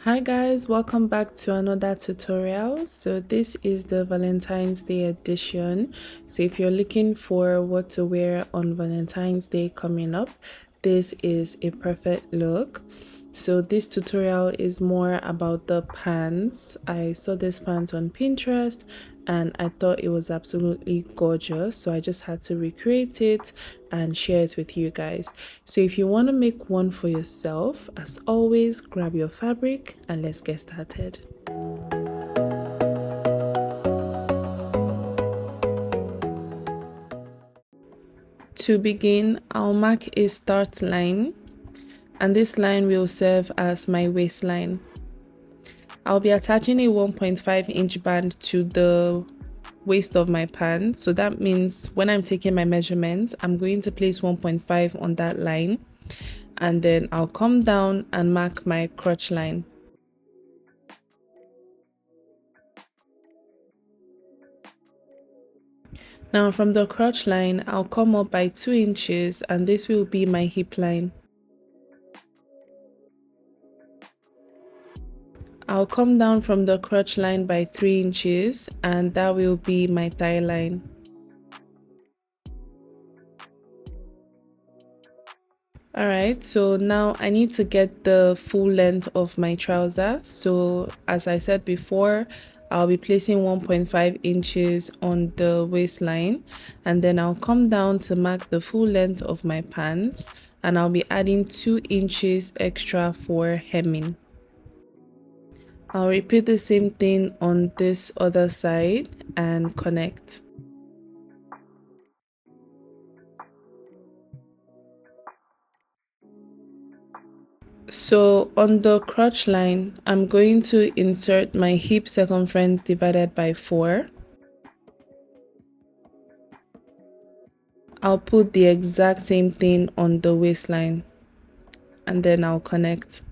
Hi guys, welcome back to another tutorial. So this is the Valentine's Day edition. So if you're looking for what to wear on Valentine's Day coming up, this is a perfect look. So this tutorial is more about the pants. I saw this pants on Pinterest and I thought it was absolutely gorgeous, so I just had to recreate it and share it with you guys. So if you want to make one for yourself, as always, grab your fabric and let's get started. To begin, I'll mark a start line, and this line will serve as my waistline. I'll be attaching a 1.5-inch band to the waist of my pants, so that means when I'm taking my measurements, I'm going to place 1.5 on that line, and then I'll come down and mark my crotch line. Now from the crotch line, I'll come up by 2 inches and this will be my hip line. I'll come down from the crotch line by 3 inches and that will be my thigh line. Alright, so now I need to get the full length of my trouser. So as I said before, I'll be placing 1.5 inches on the waistline, and then I'll come down to mark the full length of my pants, and I'll be adding 2 inches extra for hemming. I'll repeat the same thing on this other side and connect. So on the crotch line, I'm going to insert my hip circumference divided by 4. I'll put the exact same thing on the waistline and then I'll connect.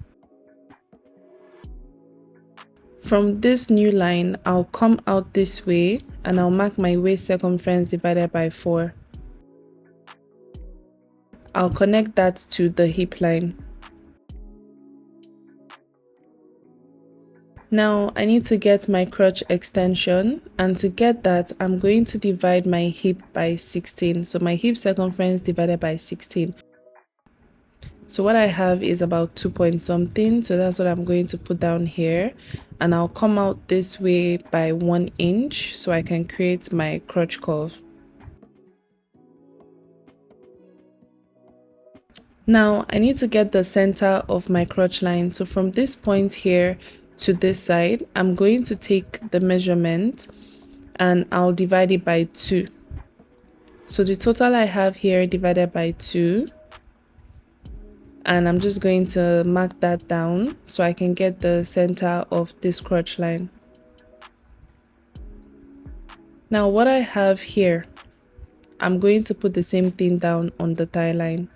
From this new line, I'll come out this way and I'll mark my waist circumference divided by 4. I'll connect that to the hip line. Now I need to get my crotch extension, and to get that I'm going to divide my hip by 16. So my hip circumference divided by 16. So what I have is about 2 point something, so that's what I'm going to put down here, and I'll come out this way by 1 inch so I can create my crotch curve. Now I need to get the center of my crotch line, so from this point here to this side, I'm going to take the measurement and I'll divide it by 2. So the total I have here divided by 2, and I'm just going to mark that down so I can get the center of this crotch line. Now what I have here, I'm going to put the same thing down on the thigh line.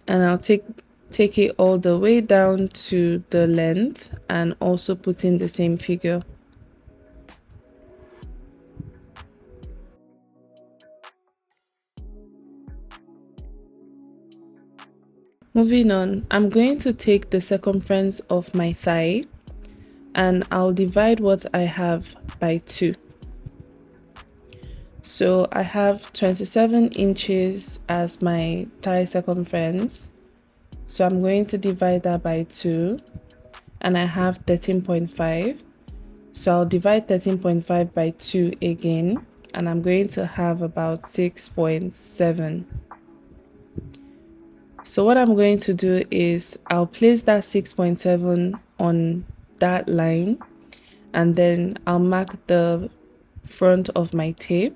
And I'll take it all the way down to the length and also put in the same figure. Moving on, I'm going to take the circumference of my thigh and I'll divide what I have by 2. So I have 27 inches as my thigh circumference. So I'm going to divide that by 2, and I have 13.5. So I'll divide 13.5 by 2 again, and I'm going to have about 6.7. So what I'm going to do is I'll place that 6.7 on that line, and then I'll mark the front of my tape,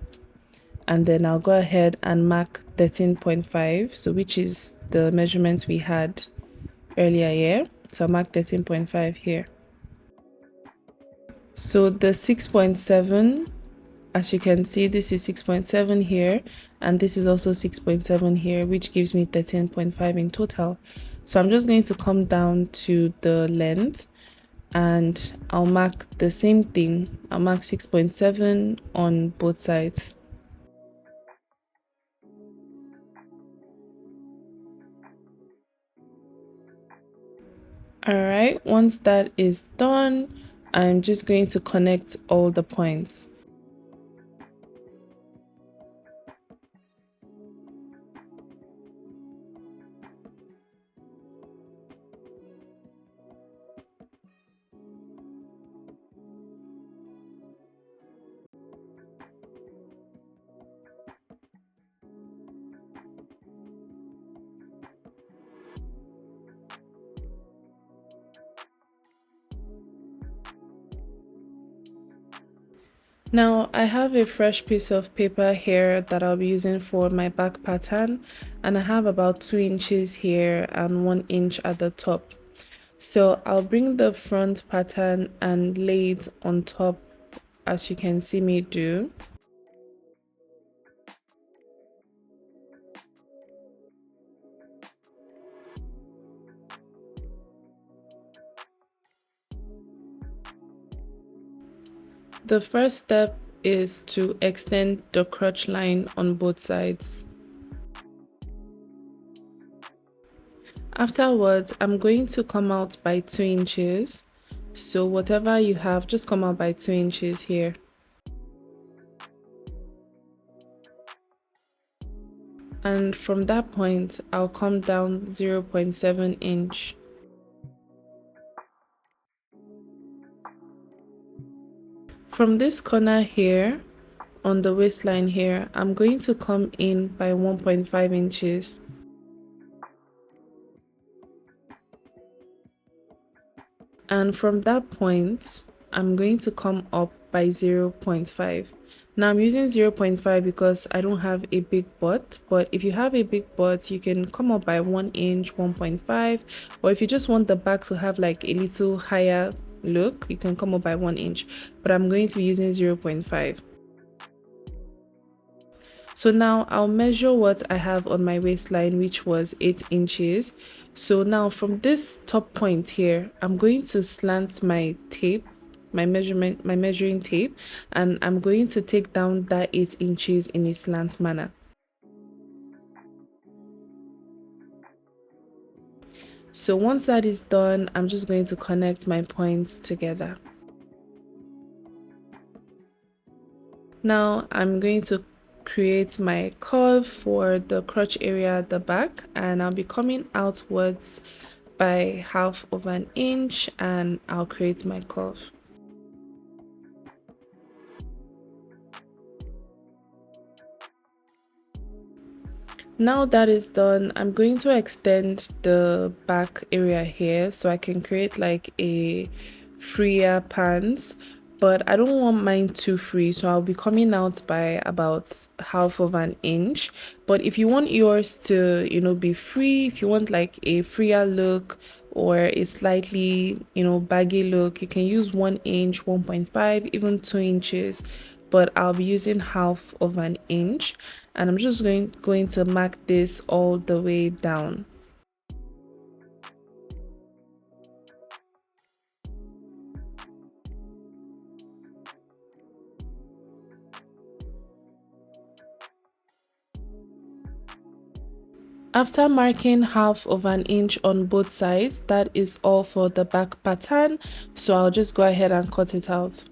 and then I'll go ahead and mark 13.5, so which is the measurement we had earlier here. So I'll mark 13.5 here. So the 6.7, as you can see, this is 6.7 here, and this is also 6.7 here, which gives me 13.5 in total. So I'm just going to come down to the length and I'll mark the same thing. I'll mark 6.7 on both sides. All right, once that is done, I'm just going to connect all the points. Now I have a fresh piece of paper here that I'll be using for my back pattern, and I have about 2 inches here and 1 inch at the top. So I'll bring the front pattern and lay it on top as you can see me do. The first step is to extend the crotch line on both sides. Afterwards, I'm going to come out by 2 inches. So whatever you have, just come out by 2 inches here. And from that point, I'll come down 0.7 inch. From this corner here, on the waistline here, I'm going to come in by 1.5 inches. And from that point, I'm going to come up by 0.5. Now I'm using 0.5 because I don't have a big butt, but if you have a big butt, you can come up by 1 inch, 1.5, or if you just want the back to have like a little higher look, you can come up by 1 inch, but I'm going to be using 0.5. So now I'll measure what I have on my waistline, which was 8 inches. So now from this top point here, I'm going to slant my tape, my measuring tape, and I'm going to take down that 8 inches in a slant manner. So once that is done, I'm just going to connect my points together. Now I'm going to create my curve for the crotch area at the back, and I'll be coming outwards by 1/2 inch, and I'll create my curve. Now that is done, I'm going to extend the back area here so I can create like a freer pants, but I don't want mine too free, so I'll be coming out by about 1/2 inch. But if you want yours to, be free, if you want like a freer look or a slightly, baggy look, you can use 1 inch, 1.5, even 2 inches, but I'll be using 1/2 inch, and I'm just going to mark this all the way down. After marking 1/2 inch on both sides, that is all for the back pattern, so I'll just go ahead and cut it out.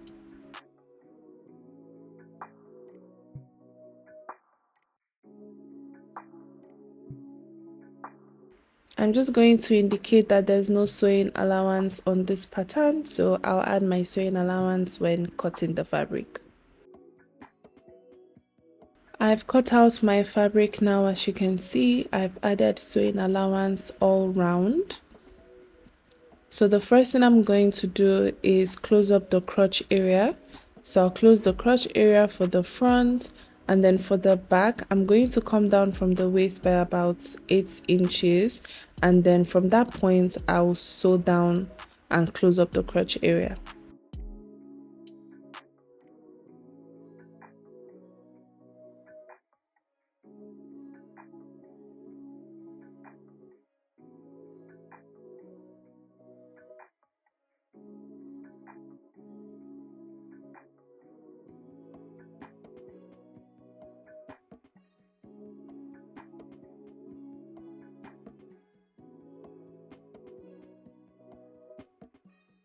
I'm just going to indicate that there's no sewing allowance on this pattern, so I'll add my sewing allowance when cutting the fabric. I've cut out my fabric now. As you can see, I've added sewing allowance all round. So the first thing I'm going to do is close up the crotch area. So I'll close the crotch area for the front, and then for the back, I'm going to come down from the waist by about 8 inches, and then from that point, I'll sew down and close up the crotch area.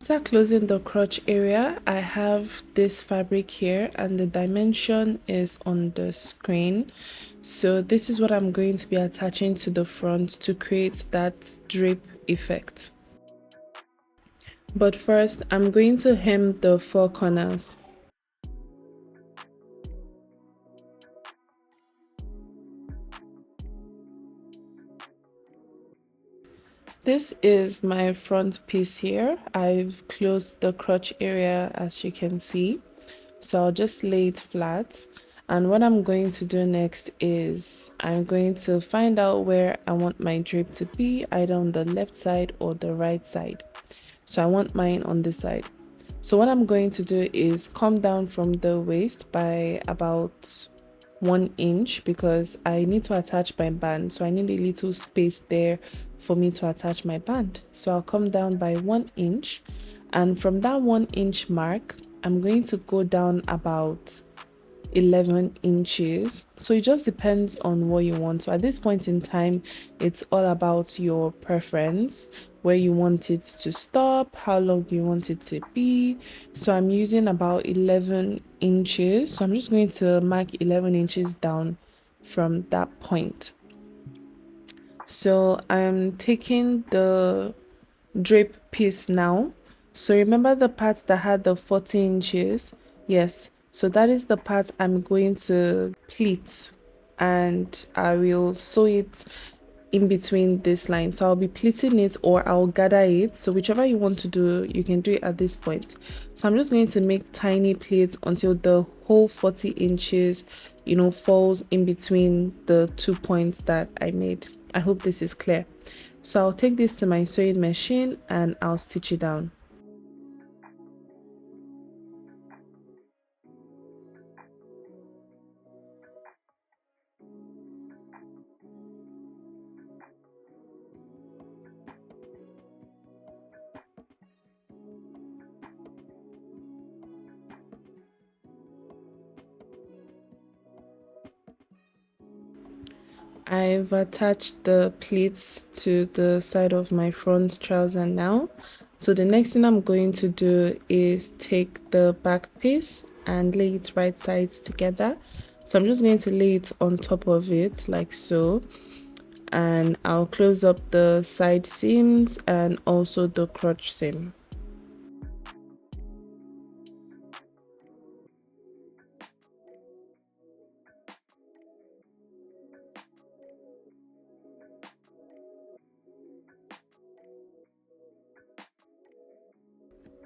After closing the crotch area, I have this fabric here and the dimension is on the screen. So this is what I'm going to be attaching to the front to create that drape effect. But first, I'm going to hem the four corners. This is my front piece here. I've closed the crotch area as you can see. So I'll just lay it flat. And what I'm going to do next is I'm going to find out where I want my drape to be, either on the left side or the right side. So I want mine on this side. So what I'm going to do is come down from the waist by about 1 inch because I need to attach my band. So I need a little space there for me to attach my band. So I'll come down by 1 inch, and from that 1 inch mark, I'm going to go down about 11 inches. So it just depends on what you want. So at this point in time, it's all about your preference, where you want it to stop, how long you want it to be. So I'm using about 11 inches. So I'm just going to mark 11 inches down from that point. So I'm taking the drape piece now. So remember the part that had the 40 inches? Yes. So that is the part I'm going to pleat, and I will sew it in between this line. So I'll be pleating it or I'll gather it. So whichever you want to do, you can do it at this point. So I'm just going to make tiny pleats until the whole 40 inches, falls in between the 2 points that I made. I hope this is clear. So I'll take this to my sewing machine and I'll stitch it down. I've attached the pleats to the side of my front trouser now. So the next thing I'm going to do is take the back piece and lay it right sides together. So I'm just going to lay it on top of it like so. And I'll close up the side seams and also the crotch seam.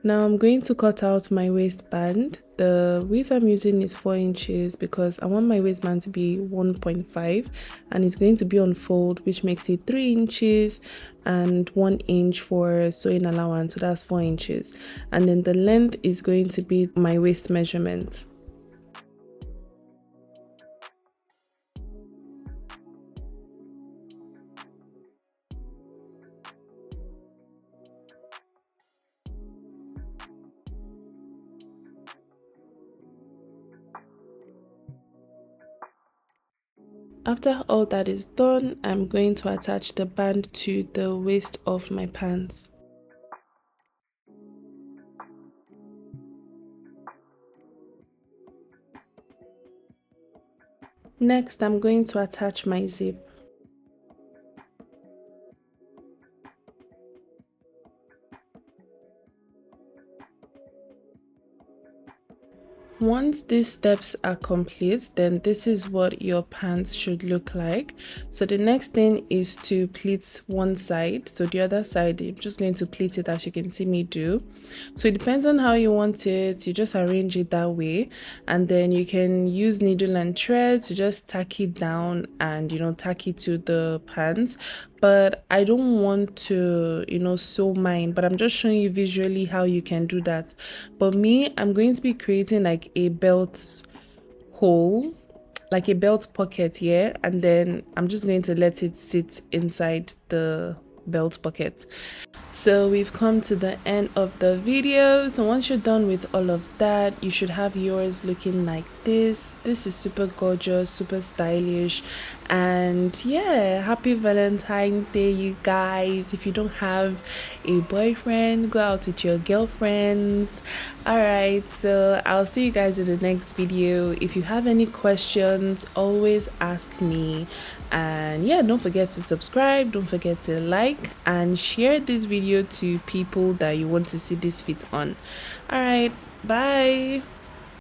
Now I'm going to cut out my waistband. The width I'm using is 4 inches because I want my waistband to be 1.5 and it's going to be on fold, which makes it 3 inches and 1 inch for sewing allowance, so that's 4 inches. And then the length is going to be my waist measurement. After all that is done, I'm going to attach the band to the waist of my pants. Next, I'm going to attach my zip. Once these steps are complete, then this is what your pants should look like. So the next thing is to pleat one side. So the other side, I'm just going to pleat it as you can see me do. So it depends on how you want it. You just arrange it that way, and then you can use needle and thread to just tack it down and tack it to the pants. But I don't want to sew mine, but I'm just showing you visually how you can do that. But me, I'm going to be creating like a belt hole, like a belt pocket here, and then I'm just going to let it sit inside the belt buckle. So we've come to the end of the video. So once you're done with all of that, you should have yours looking like this. This is super gorgeous, super stylish, and yeah, happy Valentine's Day, you guys. If you don't have a boyfriend, go out with your girlfriends. All right, so I'll see you guys in the next video. If you have any questions, always ask me. And yeah, don't forget to subscribe, don't forget to like and share this video to people that you want to see this fit on. All right, bye.